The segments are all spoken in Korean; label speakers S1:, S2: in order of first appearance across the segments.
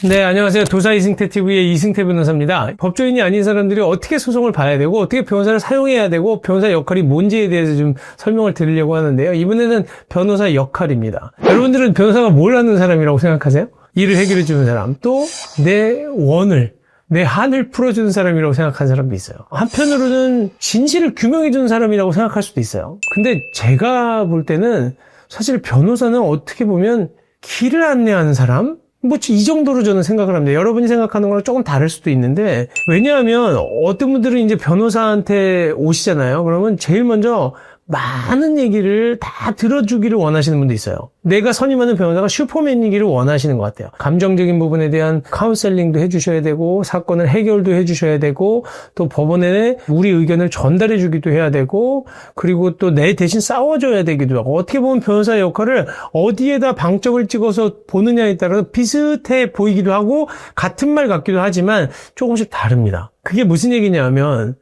S1: 네, 안녕하세요. 도사 이승태 TV의 이승태 변호사입니다. 법조인이 아닌 사람들이 어떻게 소송을 봐야 되고 어떻게 변호사를 사용해야 되고 변호사 역할이 뭔지에 대해서 좀 설명을 드리려고 하는데요. 이번에는 변호사 역할입니다. 여러분들은 변호사가 뭘 하는 사람이라고 생각하세요? 일을 해결해 주는 사람, 또 내 한을 풀어주는 사람이라고 생각하는 사람도 있어요. 한편으로는 진실을 규명해 주는 사람이라고 생각할 수도 있어요. 근데 제가 볼 때는 사실 변호사는 어떻게 보면 길을 안내하는 사람? 이 정도로 저는 생각을 합니다. 여러분이 생각하는 거랑 조금 다를 수도 있는데, 왜냐하면 어떤 분들은 이제 변호사한테 오시잖아요. 그러면 제일 먼저 많은 얘기를 다 들어주기를 원하시는 분도 있어요. 내가 선임하는 변호사가 슈퍼맨이기를 원하시는 것 같아요. 감정적인 부분에 대한 카운셀링도 해주셔야 되고, 사건을 해결도 해주셔야 되고, 또 법원에 우리 의견을 전달해 주기도 해야 되고, 그리고 또 내 대신 싸워줘야 되기도 하고, 어떻게 보면 변호사의 역할을 어디에다 방점을 찍어서 보느냐에 따라서 비슷해 보이기도 하고, 같은 말 같기도 하지만 조금씩 다릅니다. 그게 무슨 얘기냐면,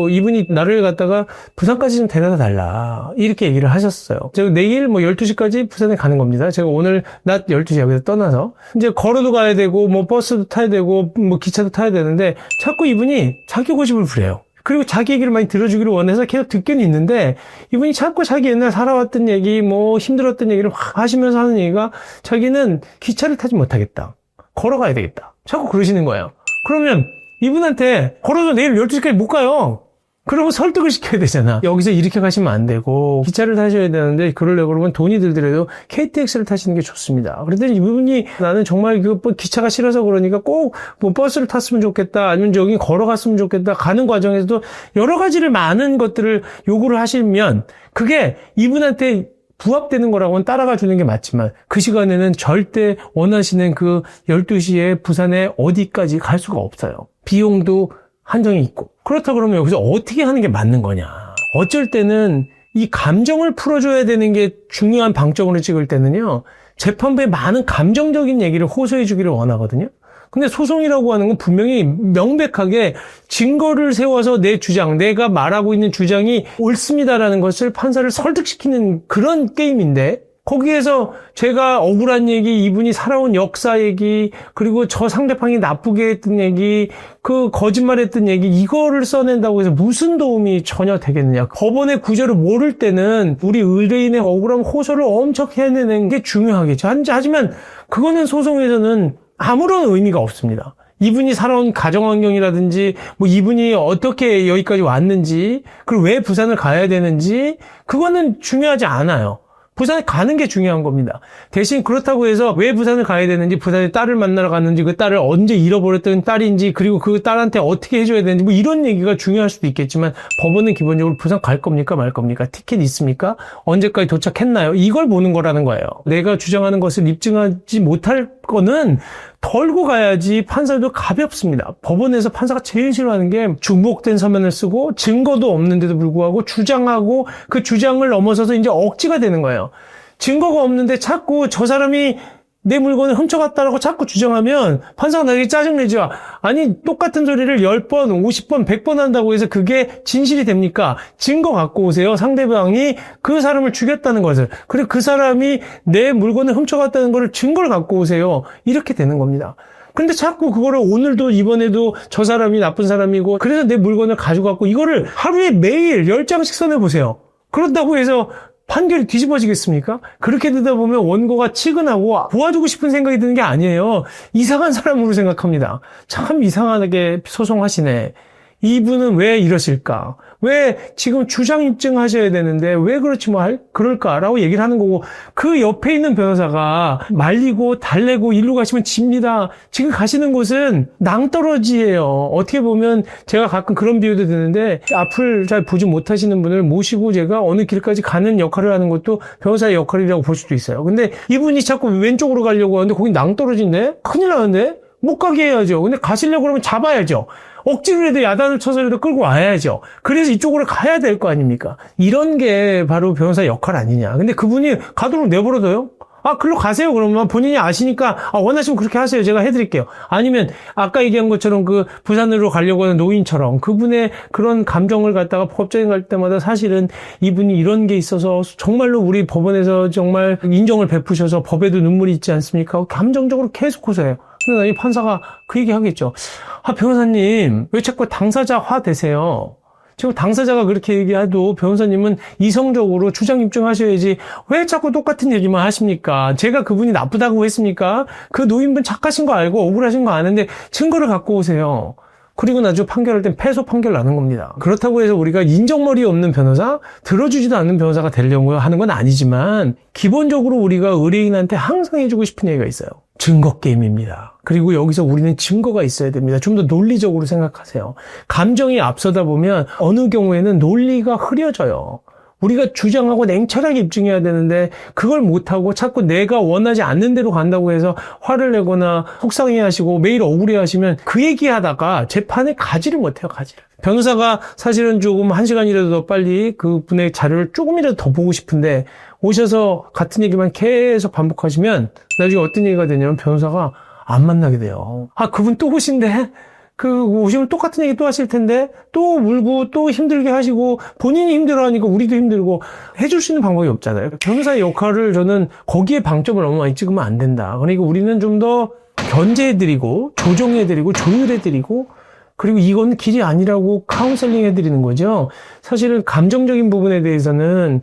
S1: 이분이 나를 갖다가 부산까지 좀 데려다 달라, 이렇게 얘기를 하셨어요. 제가 내일 12시까지 부산에 가는 겁니다. 제가 오늘 낮 12시 여기서 떠나서 이제 걸어도 가야 되고 버스도 타야 되고 기차도 타야 되는데, 자꾸 이분이 자기 고집을 부려요. 그리고 자기 얘기를 많이 들어주기를 원해서 계속 듣기는 있는데, 이분이 자꾸 자기 옛날 살아왔던 얘기, 힘들었던 얘기를 확 하시면서 하는 얘기가, 자기는 기차를 타지 못하겠다, 걸어가야 되겠다, 자꾸 그러시는 거예요. 그러면 이분한테 걸어서 내일 12시까지 못 가요. 그러면 설득을 시켜야 되잖아. 여기서 이렇게 가시면 안 되고 기차를 타셔야 되는데, 그러려고 그러면 돈이 들더라도 KTX를 타시는 게 좋습니다. 그랬더니 이분이, 나는 정말 기차가 싫어서 그러니까 꼭 버스를 탔으면 좋겠다, 아니면 저기 걸어갔으면 좋겠다, 가는 과정에서도 여러 가지를 많은 것들을 요구를 하시면 그게 이분한테 부합되는 거라고는 따라가 주는 게 맞지만, 그 시간에는 절대 원하시는 그 12시에 부산에 어디까지 갈 수가 없어요. 비용도 한정이 있고. 그렇다 그러면 여기서 어떻게 하는 게 맞는 거냐. 어쩔 때는 이 감정을 풀어줘야 되는 게 중요한 방점으로 찍을 때는요, 재판부에 많은 감정적인 얘기를 호소해 주기를 원하거든요. 근데 소송이라고 하는 건 분명히 명백하게 증거를 세워서 내 주장, 내가 말하고 있는 주장이 옳습니다라는 것을 판사를 설득시키는 그런 게임인데, 거기에서 제가 억울한 얘기, 이분이 살아온 역사 얘기, 그리고 저 상대방이 나쁘게 했던 얘기, 그 거짓말했던 얘기, 이거를 써낸다고 해서 무슨 도움이 전혀 되겠느냐. 법원의 구조를 모를 때는 우리 의뢰인의 억울함 호소를 엄청 해내는 게 중요하겠죠. 하지만 그거는 소송에서는 아무런 의미가 없습니다. 이분이 살아온 가정환경이라든지, 이분이 어떻게 여기까지 왔는지, 그리고 왜 부산을 가야 되는지, 그거는 중요하지 않아요. 부산에 가는 게 중요한 겁니다. 대신 그렇다고 해서 왜 부산을 가야 되는지, 부산에 딸을 만나러 갔는지, 그 딸을 언제 잃어버렸던 딸인지, 그리고 그 딸한테 어떻게 해줘야 되는지, 이런 얘기가 중요할 수도 있겠지만, 법원은 기본적으로 부산 갈 겁니까 말 겁니까? 티켓 있습니까? 언제까지 도착했나요? 이걸 보는 거라는 거예요. 내가 주장하는 것을 입증하지 못할 거는 덜고 가야지 판사도 가볍습니다. 법원에서 판사가 제일 싫어하는 게 중복된 서면을 쓰고 증거도 없는데도 불구하고 주장하고, 그 주장을 넘어서서 이제 억지가 되는 거예요. 증거가 없는데 자꾸 저 사람이 내 물건을 훔쳐갔다라고 자꾸 주장하면 판사가 나에게 짜증내죠. 아니, 똑같은 소리를 10번, 50번, 100번 한다고 해서 그게 진실이 됩니까? 증거 갖고 오세요. 상대방이 그 사람을 죽였다는 것을. 그리고 그 사람이 내 물건을 훔쳐갔다는 것을 증거를 갖고 오세요. 이렇게 되는 겁니다. 근데 자꾸 그거를 오늘도 이번에도 저 사람이 나쁜 사람이고, 그래서 내 물건을 가져갔고, 이거를 하루에 매일 10장씩 써내보세요. 그런다고 해서 판결이 뒤집어지겠습니까? 그렇게 되다 보면 원고가 치근하고 도와주고 싶은 생각이 드는 게 아니에요. 이상한 사람으로 생각합니다. 참 이상하게 소송하시네. 이분은 왜 이러실까? 왜 지금 주장 입증하셔야 되는데 왜 그럴까라고 얘기를 하는 거고, 그 옆에 있는 변호사가 말리고 달래고 일로 가시면 집니다. 지금 가시는 곳은 낭떠러지예요. 어떻게 보면 제가 가끔 그런 비유도 드는데, 앞을 잘 보지 못하시는 분을 모시고 제가 어느 길까지 가는 역할을 하는 것도 변호사의 역할이라고 볼 수도 있어요. 근데 이분이 자꾸 왼쪽으로 가려고 하는데 거기 낭떠러지인데? 큰일 나는데? 못 가게 해야죠. 근데 가시려고 그러면 잡아야죠. 억지로라도 야단을 쳐서라도 끌고 와야죠. 그래서 이쪽으로 가야 될 거 아닙니까? 이런 게 바로 변호사의 역할 아니냐. 근데 그분이 가도록 내버려둬요? 글로 가세요. 그러면 본인이 아시니까, 원하시면 그렇게 하세요. 제가 해드릴게요. 아니면, 아까 얘기한 것처럼 그 부산으로 가려고 하는 노인처럼 그분의 그런 감정을 갖다가 법정에 갈 때마다 사실은 이분이 이런 게 있어서 정말로 우리 법원에서 정말 인정을 베푸셔서 법에도 눈물이 있지 않습니까? 감정적으로 계속 호소해요. 근데 나중에 판사가 그 얘기 하겠죠. 아, 변호사님, 왜 자꾸 당사자화 되세요? 지금 당사자가 그렇게 얘기해도 변호사님은 이성적으로 주장 입증하셔야지 왜 자꾸 똑같은 얘기만 하십니까? 제가 그분이 나쁘다고 했습니까? 그 노인분 착하신 거 알고 억울하신 거 아는데 증거를 갖고 오세요. 그리고 나중에 판결할 땐 패소 판결 나는 겁니다. 그렇다고 해서 우리가 인정머리 없는 변호사, 들어주지도 않는 변호사가 되려고 하는 건 아니지만 기본적으로 우리가 의뢰인한테 항상 해주고 싶은 얘기가 있어요. 증거 게임입니다. 그리고 여기서 우리는 증거가 있어야 됩니다. 좀 더 논리적으로 생각하세요. 감정이 앞서다 보면 어느 경우에는 논리가 흐려져요. 우리가 주장하고 냉철하게 입증해야 되는데 그걸 못하고 자꾸 내가 원하지 않는 대로 간다고 해서 화를 내거나 속상해하시고 매일 억울해하시면 그 얘기하다가 재판에 가지를 못해요. 가지를. 변호사가 사실은 조금 1시간이라도 더 빨리 그분의 자료를 조금이라도 더 보고 싶은데 오셔서 같은 얘기만 계속 반복하시면 나중에 어떤 얘기가 되냐면 변호사가 안 만나게 돼요. 아, 그분 또 오신대? 오시면 똑같은 얘기 또 하실 텐데, 또 울고, 또 힘들게 하시고, 본인이 힘들어하니까 우리도 힘들고, 해줄 수 있는 방법이 없잖아요. 변호사의 역할을 저는 거기에 방점을 너무 많이 찍으면 안 된다. 그러니까 우리는 좀 더 견제해드리고, 조정해드리고, 조율해드리고, 그리고 이건 길이 아니라고 카운셀링 해드리는 거죠. 사실은 감정적인 부분에 대해서는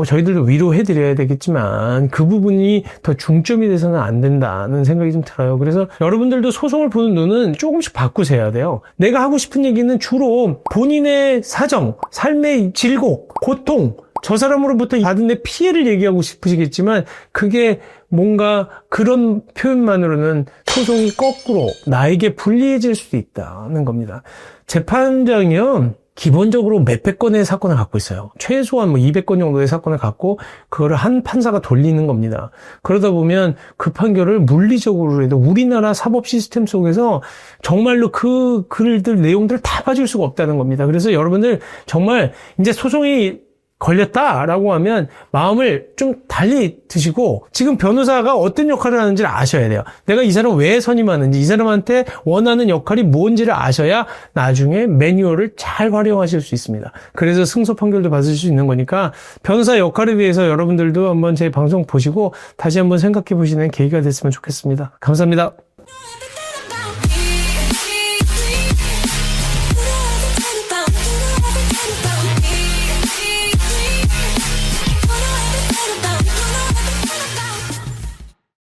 S1: 저희들도 위로해드려야 되겠지만 그 부분이 더 중점이 돼서는 안 된다는 생각이 좀 들어요. 그래서 여러분들도 소송을 보는 눈은 조금씩 바꾸셔야 돼요. 내가 하고 싶은 얘기는 주로 본인의 사정, 삶의 질곡, 고통, 저 사람으로부터 받은 내 피해를 얘기하고 싶으시겠지만 그게 뭔가 그런 표현만으로는 소송이 거꾸로 나에게 불리해질 수도 있다는 겁니다. 재판장이요. 기본적으로 몇백 건의 사건을 갖고 있어요. 최소한 200건 정도의 사건을 갖고 그거를 한 판사가 돌리는 겁니다. 그러다 보면 그 판결을 물리적으로 해도 우리나라 사법 시스템 속에서 정말로 그 글들 내용들을 다 봐줄 수가 없다는 겁니다. 그래서 여러분들 정말 이제 소송이 걸렸다라고 하면 마음을 좀 달리 드시고 지금 변호사가 어떤 역할을 하는지를 아셔야 돼요. 내가 이 사람 왜 선임하는지 이 사람한테 원하는 역할이 뭔지를 아셔야 나중에 매뉴얼을 잘 활용하실 수 있습니다. 그래서 승소 판결도 받으실 수 있는 거니까 변호사 역할에 대해서 여러분들도 한번 제 방송 보시고 다시 한번 생각해 보시는 계기가 됐으면 좋겠습니다. 감사합니다.